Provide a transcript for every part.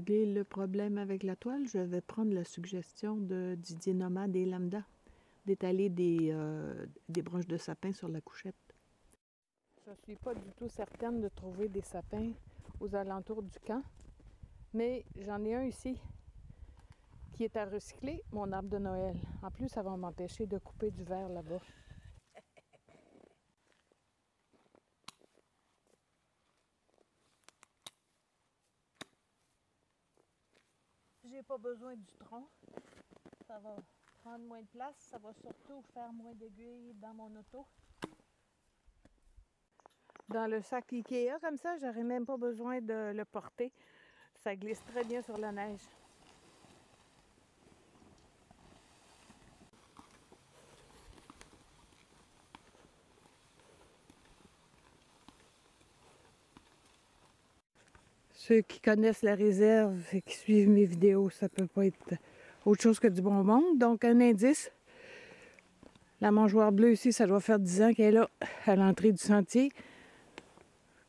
régler le problème avec la toile, je vais prendre la suggestion de Didier Nomade et Lambda d'étaler des branches de sapin sur la couchette. Je ne suis pas du tout certaine de trouver des sapins aux alentours du camp, mais j'en ai un ici qui est à recycler, mon arbre de Noël. En plus, ça va m'empêcher de couper du verre là-bas. J'ai pas besoin du tronc. Ça va prendre moins de place. Ça va surtout faire moins d'aiguilles dans mon auto. Dans le sac Ikea, comme ça, j'aurais même pas besoin de le porter. Ça glisse très bien sur la neige. Ceux qui connaissent la réserve et qui suivent mes vidéos, ça peut pas être autre chose que du bonbon. Donc, un indice. La mangeoire bleue ici, ça doit faire 10 ans qu'elle est là, à l'entrée du sentier.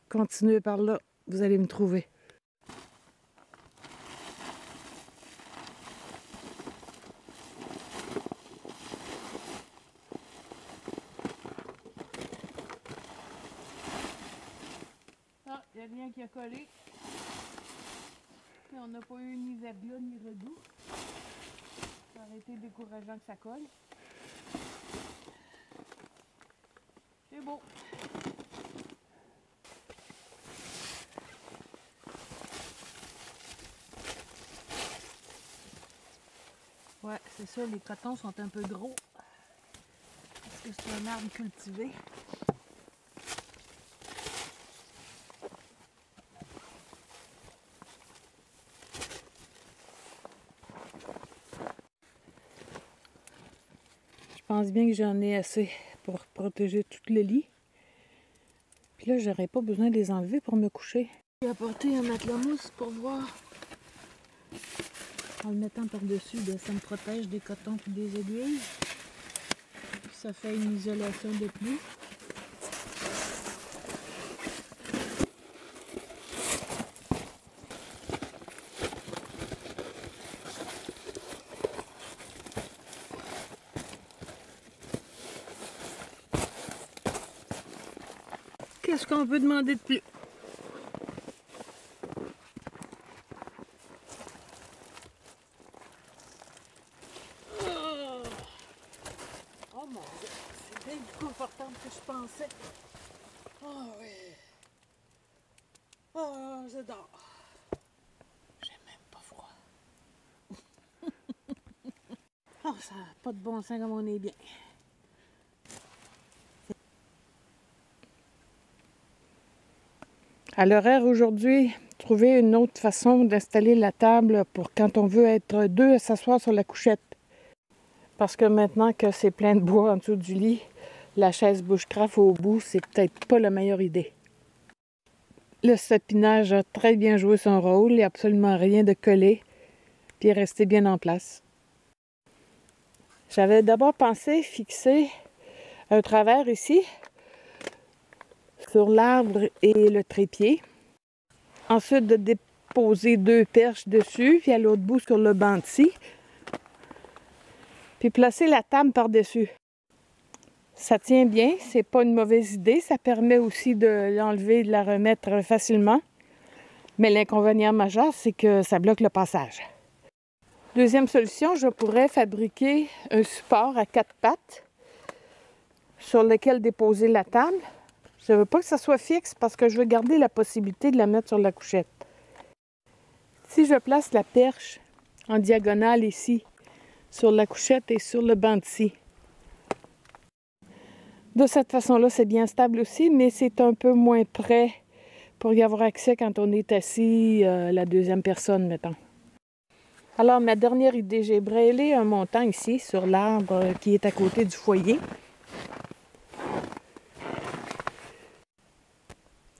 Continuez par là, vous allez me trouver. Ah, il n'y a rien qui a collé. Mais on n'a pas eu ni verglas ni redoux. Ça aurait été décourageant que ça colle. C'est beau. Ouais, c'est ça, les cotons sont un peu gros. Parce que c'est un arbre cultivé. Je pense bien que j'en ai assez pour protéger tout le lit. Puis là, j'aurais pas besoin de les enlever pour me coucher. J'ai apporté un matelas mousse pour voir. En le mettant par-dessus, ça me protège des cotons et des aiguilles. Ça fait une isolation de plus. Qu'est-ce qu'on peut demander de plus? Oh mon Dieu, c'est bien plus confortable que je pensais. Oh oui. Oh, j'adore. J'ai même pas froid. Oh, ça n'a pas de bon sens comme on est bien. À l'horaire aujourd'hui, trouver une autre façon d'installer la table pour quand on veut être deux à s'asseoir sur la couchette. Parce que maintenant que c'est plein de bois en dessous du lit, la chaise bushcraft au bout, c'est peut-être pas la meilleure idée. Le sapinage a très bien joué son rôle, il n'y a absolument rien de collé, puis est resté bien en place. J'avais d'abord pensé fixer un travers ici, sur l'arbre et le trépied. Ensuite, de déposer 2 perches dessus, puis à l'autre bout sur le banc de scie. Puis placer la table par-dessus. Ça tient bien, c'est pas une mauvaise idée. Ça permet aussi de l'enlever et de la remettre facilement. Mais l'inconvénient majeur, c'est que ça bloque le passage. Deuxième solution, je pourrais fabriquer un support à 4 pattes sur lequel déposer la table. Je ne veux pas que ça soit fixe parce que je veux garder la possibilité de la mettre sur la couchette. Si je place la perche en diagonale ici, sur la couchette et sur le banc de scie, de cette façon-là, c'est bien stable aussi, mais c'est un peu moins près pour y avoir accès quand on est assis, la deuxième personne, mettons. Alors, ma dernière idée, j'ai brêlé un montant ici sur l'arbre qui est à côté du foyer.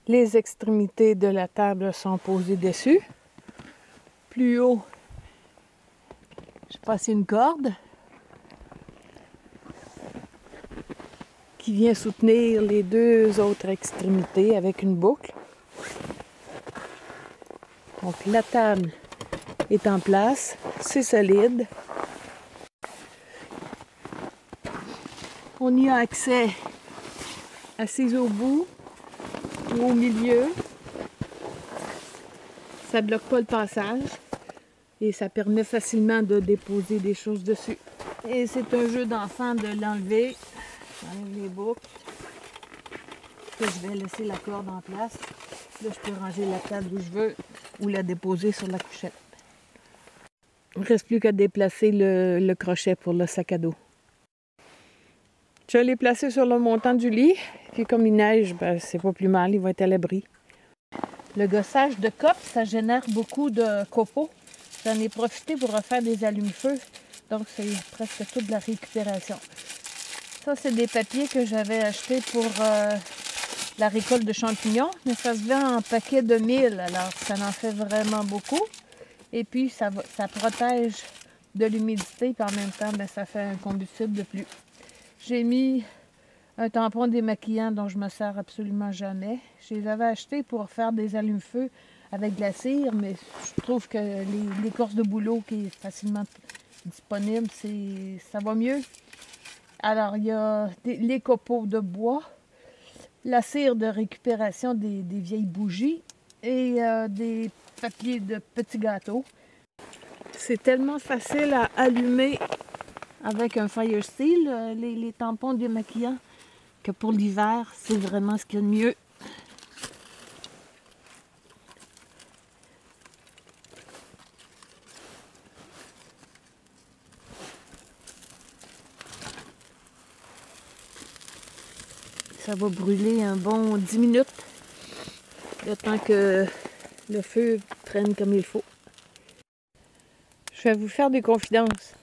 Les extrémités de la table sont posées dessus. Plus haut, j'ai passé une corde qui vient soutenir les 2 autres extrémités avec une boucle. Donc la table est en place. C'est solide. On y a accès assise au bout ou au milieu. Ça ne bloque pas le passage et ça permet facilement de déposer des choses dessus. Et c'est un jeu d'enfant de l'enlever. J'enlève les boucles. Là, je vais laisser la corde en place. Là, je peux ranger la table où je veux ou la déposer sur la couchette. Il ne reste plus qu'à déplacer le crochet pour le sac à dos. Je l'ai placé sur le montant du lit. Puis comme il neige, ben, c'est pas plus mal, il va être à l'abri. Le gossage de cope, ça génère beaucoup de copeaux. J'en ai profité pour refaire des allumes-feu. Donc c'est presque toute la récupération. Ça, c'est des papiers que j'avais achetés pour la récolte de champignons. Mais ça se vend en paquet de 1000, alors ça en fait vraiment beaucoup. Et puis ça protège de l'humidité, puis en même temps, ben, ça fait un combustible de plus. J'ai mis un tampon démaquillant dont je me sers absolument jamais. Je les avais achetés pour faire des allumes-feu avec de la cire, mais je trouve que l'écorce de bouleau qui est facilement disponible, ça va mieux. Alors, il y a les copeaux de bois, la cire de récupération des vieilles bougies et des papiers de petits gâteaux. C'est tellement facile à allumer avec un fire steel, les tampons démaquillants, que pour l'hiver, c'est vraiment ce qu'il y a de mieux. Ça va brûler un bon 10 minutes, le temps que le feu prenne comme il faut. Je vais vous faire des confidences.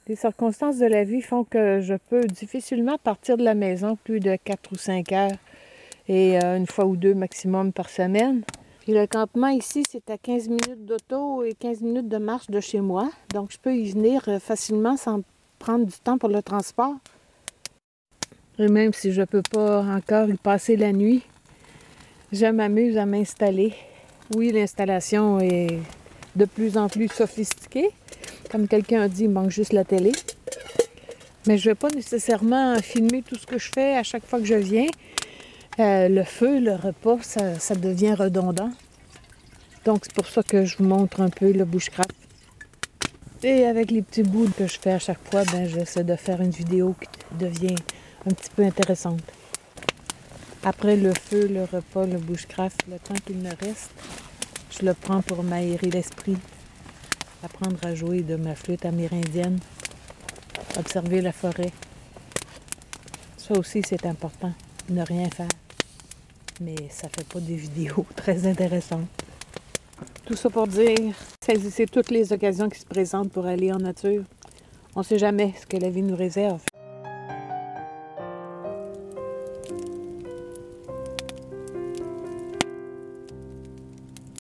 Les circonstances de la vie font que je peux difficilement partir de la maison plus de 4 ou 5 heures et une fois ou deux maximum par semaine. Puis le campement ici, c'est à 15 minutes d'auto et 15 minutes de marche de chez moi. Donc je peux y venir facilement sans prendre du temps pour le transport. Et même si je ne peux pas encore y passer la nuit, je m'amuse à m'installer. Oui, l'installation est de plus en plus sophistiquée. Comme quelqu'un a dit, il manque juste la télé. Mais je ne vais pas nécessairement filmer tout ce que je fais à chaque fois que je viens. Le feu, le repas, ça devient redondant. Donc c'est pour ça que je vous montre un peu le bushcraft. Et avec les petits bouts que je fais à chaque fois, ben, j'essaie de faire une vidéo qui devient un petit peu intéressante. Après le feu, le repas, le bushcraft, le temps qu'il me reste, je le prends pour m'aérer l'esprit. Apprendre à jouer de ma flûte amérindienne, observer la forêt. Ça aussi, c'est important, ne rien faire. Mais ça fait pas des vidéos très intéressantes. Tout ça pour dire, saisissez toutes les occasions qui se présentent pour aller en nature. On ne sait jamais ce que la vie nous réserve.